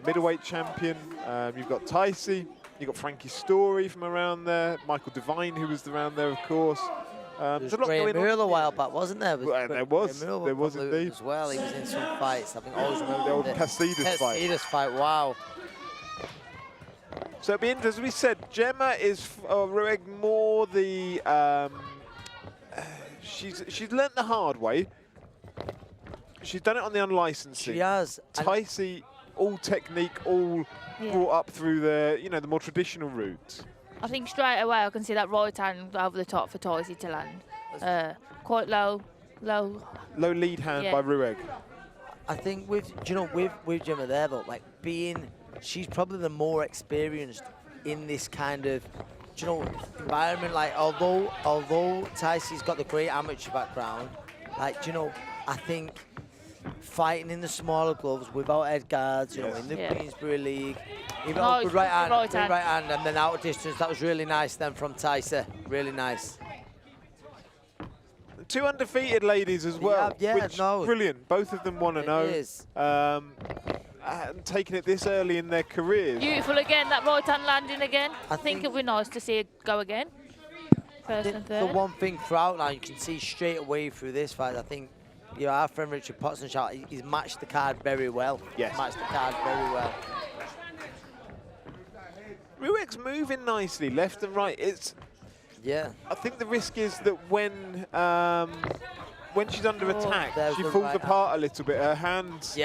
middleweight champion. You've got Tysie. You've got Frankie Story from around there. Michael Devine, who was around there, of course. There's a lot going on a while back, wasn't there? There was indeed. As well, he was in some fights. I think I always remember the old Casidas fight. Casidas fight, wow. So it'll be interesting. As we said, Gemma is Ruegg more the. She's learnt the hard way. She's done it on the unlicensed. She has. Tysie, all technique, all brought up through the the more traditional routes. I think straight away I can see that right hand over the top for Tysie to land. Quite low lead hand by Ruegg. I think with Gemma there though, like she's probably the more experienced in this kind of environment. Like although Tysie's got the great amateur background, like I think fighting in the smaller gloves without head guards, in the Queensbury League. Even good right hand, and then out of distance. That was really nice then from Tysie. Really nice. 2 undefeated ladies as well. Brilliant. Both of them 1-0. And taking it this early in their careers. Beautiful again, that right hand landing again. I think it would be nice to see it go again. First and third. The one thing throughout now, you can see straight away through this fight, I think, our friend Richard Potson, he's matched the card very well. Yes. Matched the card very well. Ruegg's moving nicely, left and right. I think the risk is that when she's under attack, she falls apart a little bit. Her hands,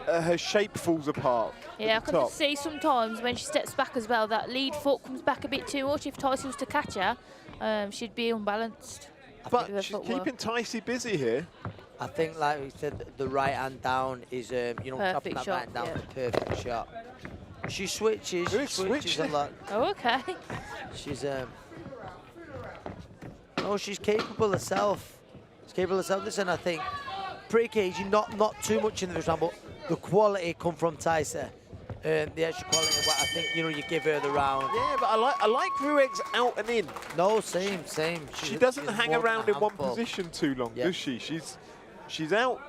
her shape falls apart. Yeah, I can see sometimes when she steps back as well, that lead foot comes back a bit too much. If Tysie was to catch her, she'd be unbalanced. But she's keeping Tysie busy here. I think, like we said, the right hand down is, dropping that right hand down for a perfect shot. She switches a lot. Oh, okay. She's she's capable herself. She's capable herself. Listen, I think pretty cagey, not too much in the first round, but the quality come from Tysie. The extra quality, I think you give her the round. Yeah, but I like Ruegg's out and in. No, same. She doesn't hang around in one position too long, does she? She's out,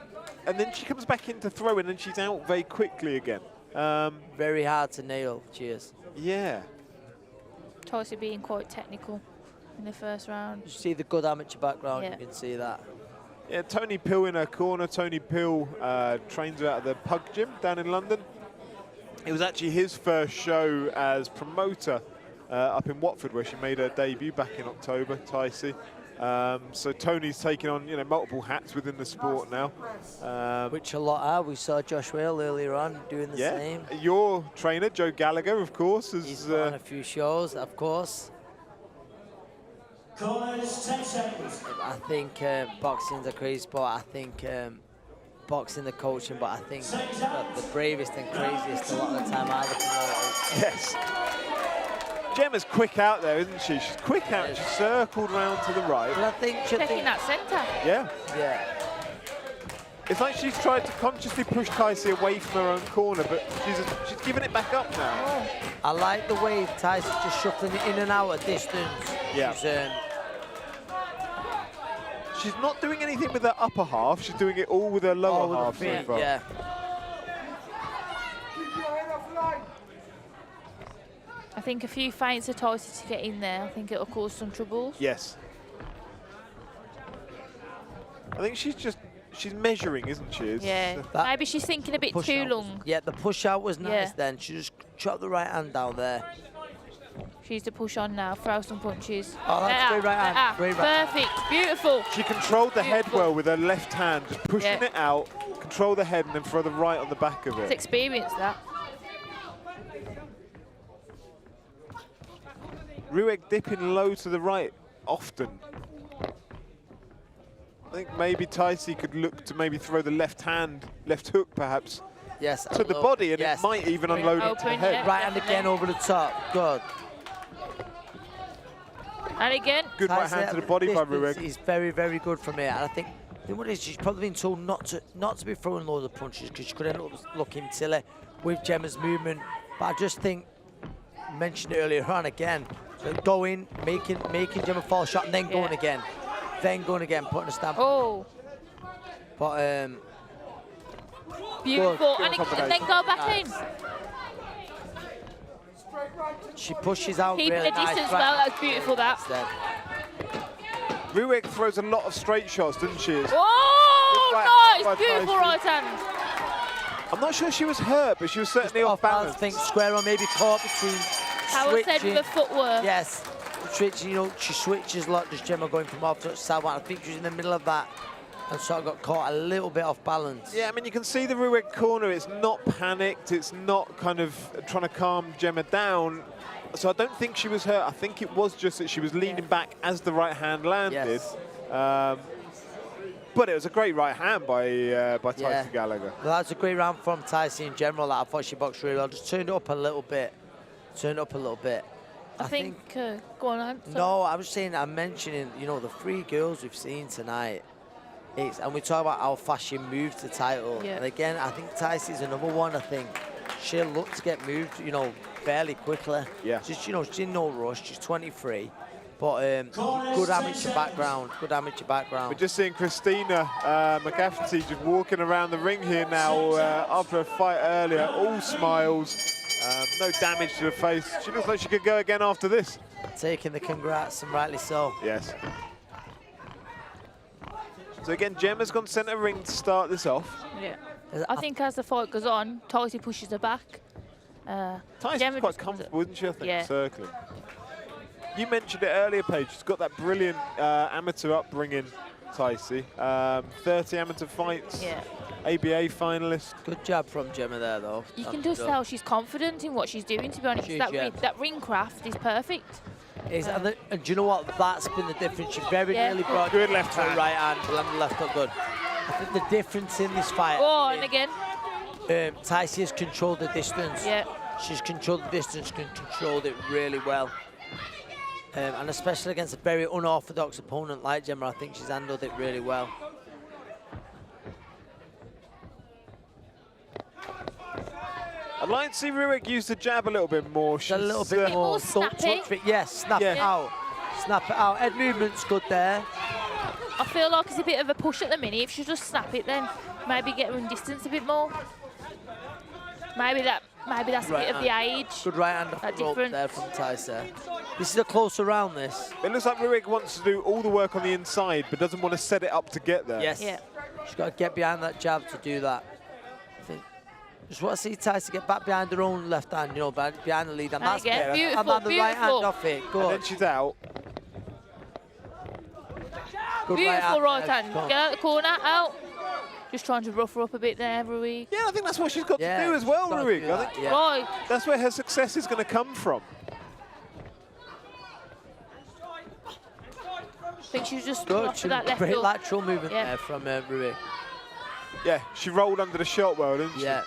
and then she comes back in to throw, and then she's out very quickly again. Very hard to nail. Cheers. Yeah. Tysie being quite technical in the first round. You see the good amateur background. You can see that. Yeah, Tony Pill in her corner. Tony Pill trains her out of the Pug Gym down in London. It was actually his first show as promoter up in Watford, where she made her debut back in October, Tysie. So Tony's taking on multiple hats within the sport now. Which a lot are. We saw Josh Whale earlier on doing the same. Your trainer, Joe Gallagher, of course. He's on a few shows, of course. I think boxing's a crazy sport. I think boxing, the coaching, but I think the bravest and craziest a lot of the time are the promoters. Yes. Gemma's quick out there, isn't she? She's quick out. She's circled round to the right. And I think checking that centre. Yeah. Yeah. It's like she's tried to consciously push Tysie away from her own corner, but she's giving it back up now. Oh. I like the way Tysie's just shuffling it in and out at distance. Yeah. She's not doing anything with her upper half. She's doing it all with her lower half so far. Yeah. I think a few feints for Tysie to get in there. I think it'll cause some troubles. Yes. I think she's measuring, isn't she? Yeah. Maybe she's thinking a bit too long. Yeah, the push out was nice then. She just chopped the right hand down there. She's to push on now, throw some punches. Oh, that's great right hand. Great right. Perfect, beautiful. She controlled the head well with her left hand, just pushing it out, control the head and then throw the right on the back of it. It's experience, that. Ruegg dipping low to the right often. I think maybe Tysie could look to maybe throw the left hook perhaps, to the body, and it might even unload it to the head. Right hand again over the top, good. And again. Good right hand to the body by Ruegg. He's very, very good from here. And I think what it is, she's probably been told not to be throwing loads of punches because she could end up looking silly with Gemma's movement. But I just think, mentioned it earlier on again, so going, making Gemma fall shot and then going again. Then going again, putting a stamp. Oh. But Beautiful. Good And then go back in. She pushes out Keeping really the nice distance right well. That was beautiful, that. instead. Ruegg throws a lot of straight shots, doesn't she? Oh, Right, nice. Beautiful Tysie. right hand. I'm not sure she was hurt, but she was certainly off balance. I think square on, maybe caught between Howard said with switching. the footwork. Yes, switching, you know, she switches a lot, does Gemma, going from off to sideline. I think she was in the middle of that and sort of got caught a little bit off balance. Yeah, I mean, you can see the Ruegg corner. It's not panicked. It's not kind of trying to calm Gemma down. So I don't think she was hurt. I think it was just that she was leaning back as the right hand landed. Yes. But it was a great right hand by Tysie Gallagher. Well, that's a great round from Tysie in general. That I thought she boxed really well. Just turned it up a little bit. I think go on, Ant. No, I was saying, I'm mentioning, you know, the 3 girls we've seen tonight. And we talk about how fast she moved the title. Yeah. And again, I think Tysie's another one. I think she'll look to get moved, you know, fairly quickly. Yeah. Just, you know, she's in no rush. She's 23. But good amateur background. We're just seeing Christina McCafferty just walking around the ring here now after a fight earlier. All smiles, no damage to the face. She looks like she could go again after this. Taking the congrats, and rightly so. Yes. So again, Gemma's gone centre ring to start this off. Yeah. I think as the fight goes on, Tysie pushes her back. Tysie's Gemma quite just comes comfortable, isn't she, I think, Yeah. circling. You mentioned it earlier, Paige. She's got that brilliant amateur upbringing, Tysie. 30 amateur fights, Yeah. ABA finalist. Good job from Gemma there, though. You can just tell she's confident in what she's doing, to be honest. She is, That, yeah. that ring craft is perfect. And do you know what? That's been the difference. She very Yeah. nearly brought Good left her hand. right hand, but the left not good. I think the difference in this fight. Oh, and again. Tysie has controlled the distance. Yeah. She's controlled the distance, controlled it really well. And especially against a very unorthodox opponent like Gemma, I think she's handled it really well. I'd like to see Ruegg use the jab a little bit more. She's a little bit more. more snappy. Yes, snap Yeah. it out. Snap it out. Head movement's good there. I feel like it's a bit of a push at the minute. If she just snap it, then maybe get her in distance a bit more. Maybe that's a bit of the age. Good right hand off That the rope difference. there from Tysie. This is a closer round, this. It looks like Ruegg wants to do all the work on the inside, but doesn't want to set it up to get there. Yes. Yeah. She's got to get behind that jab to do that. I think. Just want to see Tysie get back behind her own left hand, you know, behind the lead. And that's again, better. beautiful, And then the right hand beautiful. off it. And Good. then she's out. Good Beautiful right there. hand. Come on. Get out the corner, out. Just trying to rough her up a bit there, Ruegg. Yeah, I think that's what she's got Yeah, to do as well, she's gotta Ruegg. do I that, think yeah. Right. that's where her success is going to come from. I think she was just Good. off to that left Great hook. lateral movement Yeah. there from Ruegg. Yeah, she rolled under the shot well, didn't she? Yeah.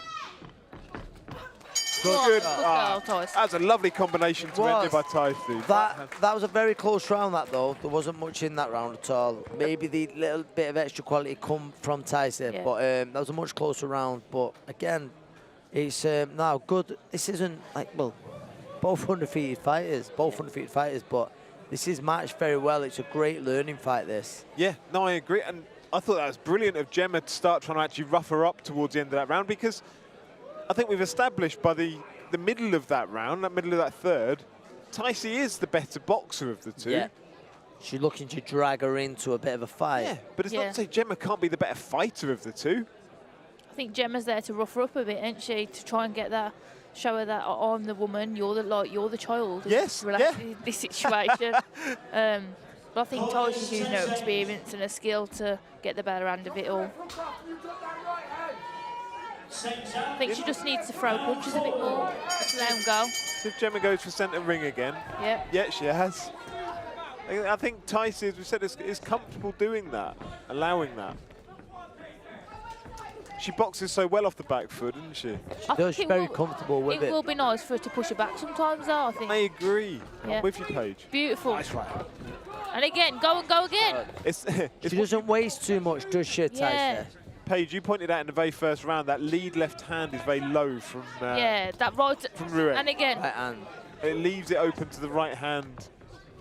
Good, Good. good Ah, girl, Tysie. That's a lovely combination to end it by Tysie. That was a very close round, that, though. There wasn't much in that round at all. Maybe the little bit of extra quality come from Tysie, Yeah. but that was a much closer round. But again, it's now good. This isn't like, well, both undefeated fighters, but this is matched very well. It's a great learning fight, this. Yeah, no, I agree. And I thought that was brilliant of Gemma to start trying to actually rough her up towards the end of that round, because I think we've established by the middle of that round, that middle of that third, Tysie is the better boxer of the two. Yeah. She's looking to drag her into a bit of a fight. Yeah, but it's not Yeah. to say Gemma can't be the better fighter of the two. I think Gemma's there to rough her up a bit, isn't she? To try and get that, show her that I'm the woman, you're the child. Yes, related yeah. to this situation. But I think Tysie's using her experience and her skill to get the better end of it all. I think she just needs to throw punches a bit more. Just let them go. So if Gemma goes for centre ring again, Yep. yeah, she has. I think Tysie, as we said, is comfortable doing that, allowing that. She boxes so well off the back foot, doesn't she? I think She's it very will- comfortable with It it. will be nice for her to push her back sometimes, though, I think. I agree. Yeah. I'm with you, Paige. Beautiful. Nice right. And again, go and go again. It's, it's She doesn't waste too much, does she, Tysie? Yeah. Paige, you pointed out in the very first round that lead left hand is very low from Yeah, that right. from Ruegg. And again, Right hand. It leaves it open to the right hand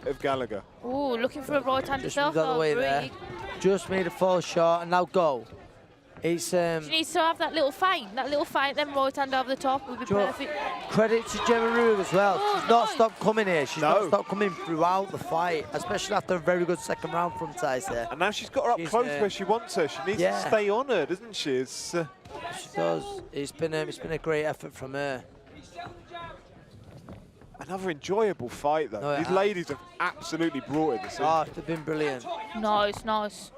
of Gallagher. ooh, looking for a right hand Just herself. moved out of the way Ruegg. there. Just made a fall short, and now go. It's She needs to have that little feint, then right hand over the top would be perfect. Credit to Gemma Ruegg as well. Oh, She's not nice. stopped coming here. She's No. not stopped coming throughout the fight, especially after a very good second round from Tysie. And now she's got her up She's, close where she wants her. She needs yeah. to stay on her, doesn't she? It's, She does. It's been a great effort from her. another enjoyable fight, though. No, These ladies have absolutely brought it this evening. Oh, they've been brilliant. Nice, nice.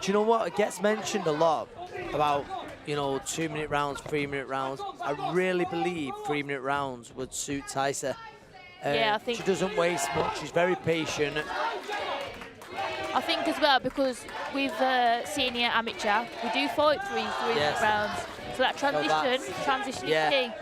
Do you know what? It gets mentioned a lot about, you know, 2-minute rounds, 3-minute rounds. I really believe 3-minute rounds would suit Tysie. Yeah, I think she doesn't waste much. She's very patient. I think as well, because with senior amateur, we do fight three Yes. rounds. So that transition yeah. is key.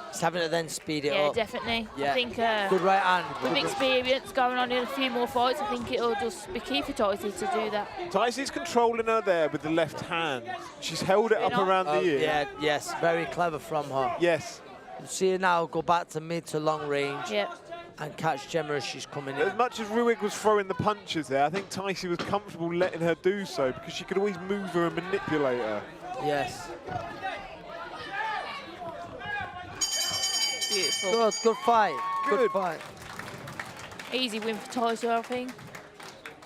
Just having to then speed it Yeah, up. definitely. Yeah. I think Good right hand. with Good experience going on in a few more fights, I think it'll just be key for Tysie to do that. Tysie's controlling her there with the left hand. She's held it up around the ear. Yeah, yes, very clever from her. Yes. See her now go back to mid to long range Yeah. and catch Gemma as she's coming in. As much as Ruegg was throwing the punches there, I think Tysie was comfortable letting her do so because she could always move her and manipulate her. Yes. Beautiful. Good fight. Good Good. fight. Easy win for Tysie, I think.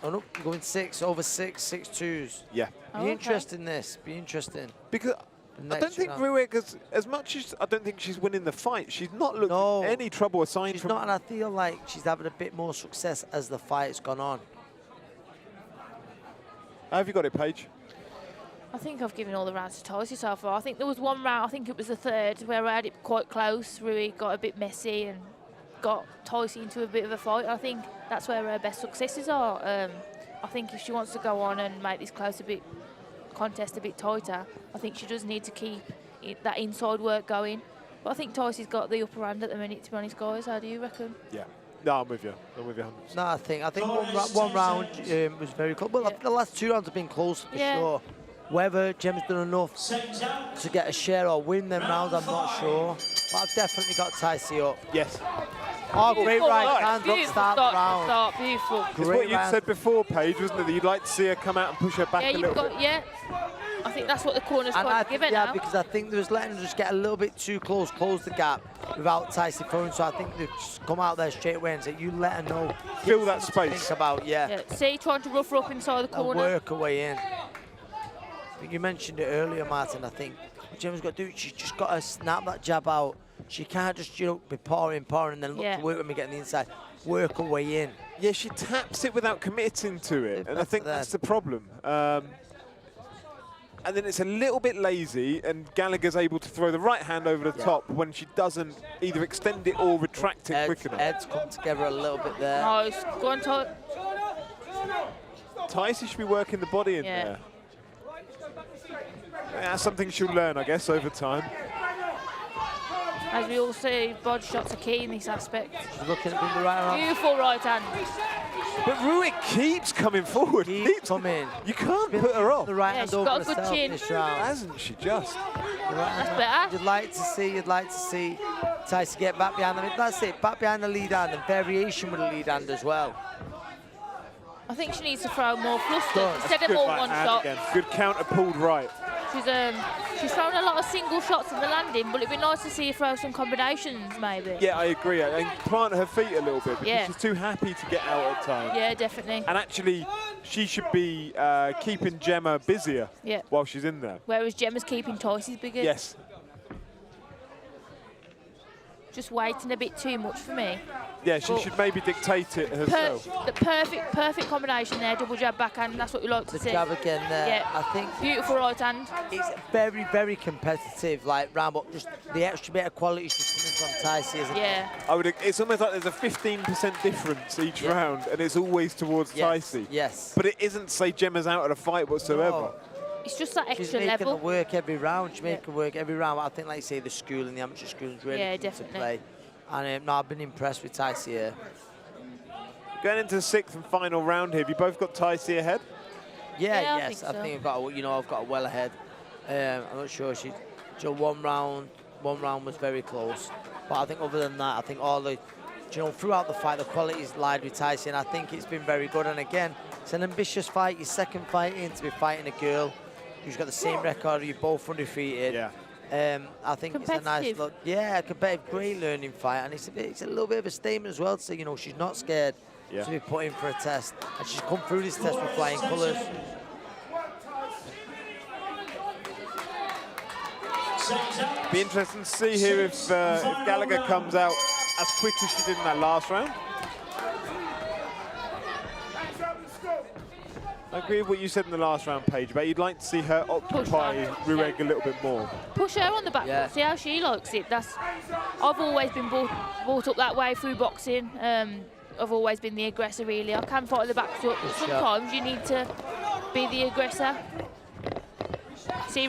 Oh no, going 6/6, 6-2s. Oh, Be okay. interesting this. Be interesting. Because I don't Next think round. Ruegg, as much as I don't think she's winning the fight, she's not looked No. any trouble aside She's from. not, and I feel like she's having a bit more success as the fight's gone on. How have you got it, Paige? I think I've given all the rounds to Tysie so far. I think there was one round, I think it was the third, where I had it quite close. Ruegg got a bit messy and got Tysie into a bit of a fight. I think that's where her best successes are. I think if she wants to go on and make this contest a bit tighter, I think she does need to keep that inside work going. But I think Tysie's got the upper hand at the minute, to be honest, guys. How do you reckon? Yeah. No, I'm with you. 100%. No, I think one round was very close. Well, Yeah. the last 2 rounds have been close for Yeah. sure. Whether Gemma's done enough to get a share or win them rounds, I'm not sure. But I've definitely got Tysie up. Yes. Oh, great Beautiful right start. hand up Beautiful start the round. start, beautiful. It's Great what you'd round. said before, Paige, wasn't it? That you'd like to see her come out and push her back Yeah, a you've little got, bit. yeah. I think that's what the corner's And trying to give it yeah, now. because I think they was letting her just get a little bit too close, close the gap without Tysie throwing. So I think they've just come out there straight away and say, you let her know. Fill that Something to space. Think about, Yeah, see, trying to rough her up inside the and corner. work her way in. I think you mentioned it earlier, Martin. I think what Gemma's got to do, she's just got to snap that jab out. She can't just, you know, be pouring, and then look Yeah. to work when we get on the inside. Work her way in. Yeah, she taps it without committing to it, and I think that's the problem. And then it's a little bit lazy, and Gallagher's able to throw the right hand over the top when she doesn't either extend it or retract it quick enough. Heads come together a little bit there. Nice. Go on, Ty. Tysie should be working the body in Yeah. there. Yeah, that's something she'll learn, I guess, over time. As we all see, body shots are key in this aspect. She's looking at the right arm. Beautiful right hand. But Ruegg keeps coming forward. Keeps coming. You can't put her off. The right Yeah, hand she's over got a good herself chin. this round. Hasn't she just? The right hand. better. You'd like to see Tysie get back behind them. That's it, back behind the lead hand and variation with the lead hand as well. I think she needs to throw more fluster Good. instead of Good all right one hand shot. again. Good counter pulled right. She's thrown a lot of single shots in the landing, but it'd be nice to see her throw some combinations, maybe. Yeah, I agree. And plant her feet a little bit because Yeah. she's too happy to get out at time. Yeah, definitely. And actually, she should be keeping Gemma busier Yeah. while she's in there. Whereas Gemma's keeping Tysie's bigger. Yes. Just waiting a bit too much for me. Yeah, she Well, should maybe dictate it herself. The perfect combination there, double jab backhand, that's what you like to The see. jab again there. Yeah. I think Beautiful right hand. it's very, very competitive, like round, but just the extra bit of quality is just coming from Tysie, isn't it? Yeah. It's almost like there's a 15% difference each round, and it's always towards Yes, Tysie. yes. But it isn't, say, Gemma's out of the fight whatsoever. No. It's just that She's extra making level. her work every round. She's making her work every round. I think, like you say, the schooling, the amateur schooling is really Yeah, come to definitely. play. And no, I've been impressed with Tysie here. Going into the 6th and final round here, have you both got Tysie ahead? Yeah, Yeah, I yes, think I so. think I've got a well ahead. I'm not sure one round was very close, but I think other than that, I think throughout the fight, the qualities lied with Tysie, and I think it's been very good. And again, it's an ambitious fight. Your second fight in to be fighting a girl. You've got the same record. You're both undefeated. Yeah. I think it's a nice look. Yeah, competitive, great learning fight, and it's a little bit of a statement as well to say, you know, she's not scared to be put in for a test, and she's come through this test with flying colours. Be interesting to see here if Gallagher comes out as quick as she did in that last round. I agree with what you said in the last round, Paige, but you'd like to see her occupy Ruegg a little bit more. Push her on the back foot, see how she likes it. I've always been brought up that way through boxing. I've always been the aggressor, really. I can fight at the back foot, but sometimes you need to be the aggressor. See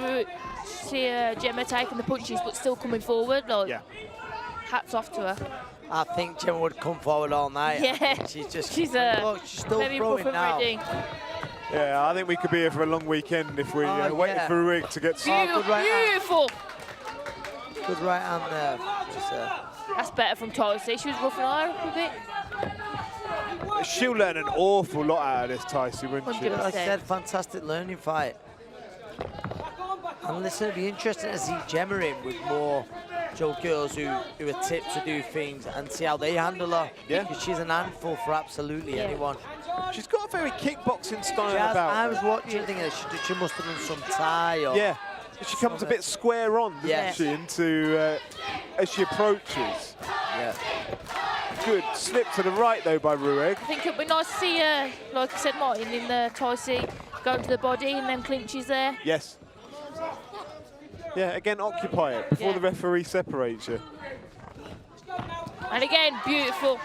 Gemma taking the punches, but still coming forward. Like, hats off to her. I think Gemma would come forward all night. Yeah, she's still very throwing now. Ready. Yeah, I think we could be here for a long weekend if we waited for Ruegg to get started. Beautiful. Good right hand there. That's better from Tysie. She was roughing her up a bit. She'll learn an awful lot out of this, Tysie, wouldn't she? Like I said, fantastic learning fight. And listen, it'll be interesting to see Gemma in with more girls who are tipped to do things and see how they handle her. Yeah. Because she's an handful for absolutely anyone. She's got a very kickboxing style about her. I was watching thinking she must have done some Thai or... Yeah. She comes a bit square on, doesn't she, into as she approaches. Yeah. Good slip to the right, though, by Ruegg. I think it'd be nice to see, like I said, Martin, in the Tysie, going to the body and then clinches there. Yes. Yeah, again, occupy it before the referee separates you. And again, beautiful.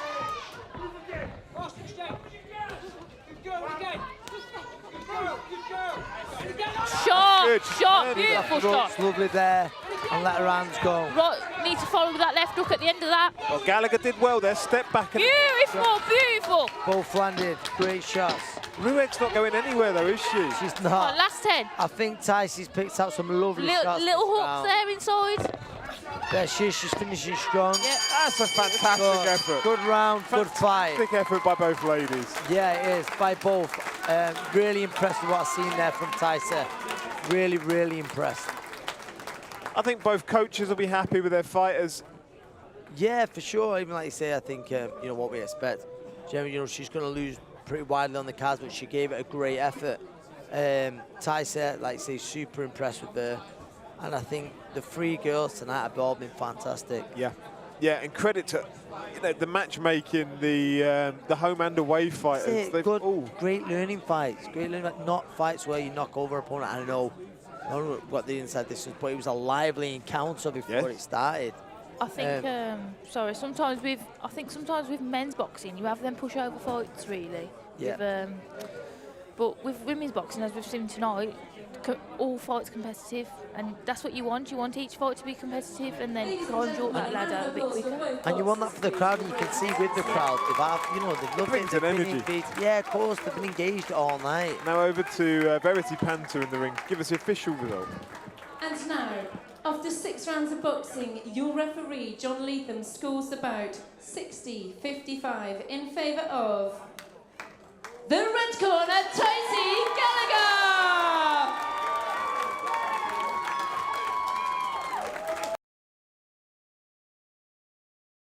Shot, beautiful shot. Lovely there, and let her hands go. Right, need to follow with that left hook at the end of that. Well, Gallagher did well there, step back. And beautiful. Both landed, great shots. Ruegg's not going anywhere though, is she? She's not. Last 10. I think Tysie's picked up some lovely shots. Little hooks there inside. There she is, she's finishing strong. Yeah. That's a fantastic effort. Good round, good fight. Fantastic effort by both ladies. Yeah, it is, by both. Really impressed with what I've seen there from Tysie. Really, really impressed. I think both coaches will be happy with their fighters. Yeah, for sure. Even like you say, I think, you know, what we expect. Gemma, you know, she's going to lose pretty widely on the cards, but she gave it a great effort. Tysie, like you say, super impressed with her. And I think the three girls tonight have all been fantastic. Yeah, yeah, and credit to the matchmaking, the home and away fighters. Good, great learning fights. Great learning fights. Not fights where you knock over opponent. I don't know what the inside this was, but it was a lively encounter before it started. I think, sometimes with men's boxing, you have them pushover fights, really. Yeah. But with women's boxing, as we've seen tonight, all fights competitive, and that's what you want. You want each fight to be competitive, and then climb you up that ladder a bit quicker. And you want that for the crowd, and you can see with the crowd, they've loved it. Brings an energy. Yeah, of course, they've been engaged all night. Now over to Verity Panto in the ring. Give us the official result. And now, after 6 rounds of boxing, your referee, John Leatham, scores the bout 60-55 in favour of the red corner, Tysie Gallagher.